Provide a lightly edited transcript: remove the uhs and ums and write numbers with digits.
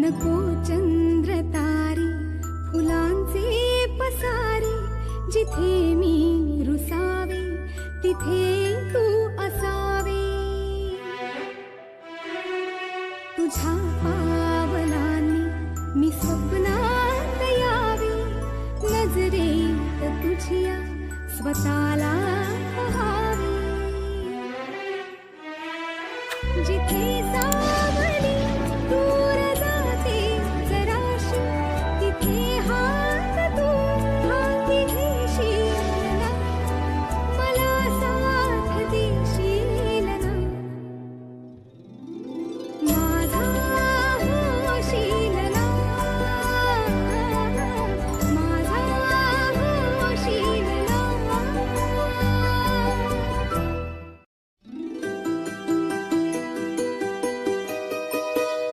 नको चंद्र तारे फुलांचे पसारे, जिथे मी रुसावे तिथे तू असावे. तुझ्या पावलांनी मी स्वप्नात यावे, नजरेत तुझ्या स्वतःला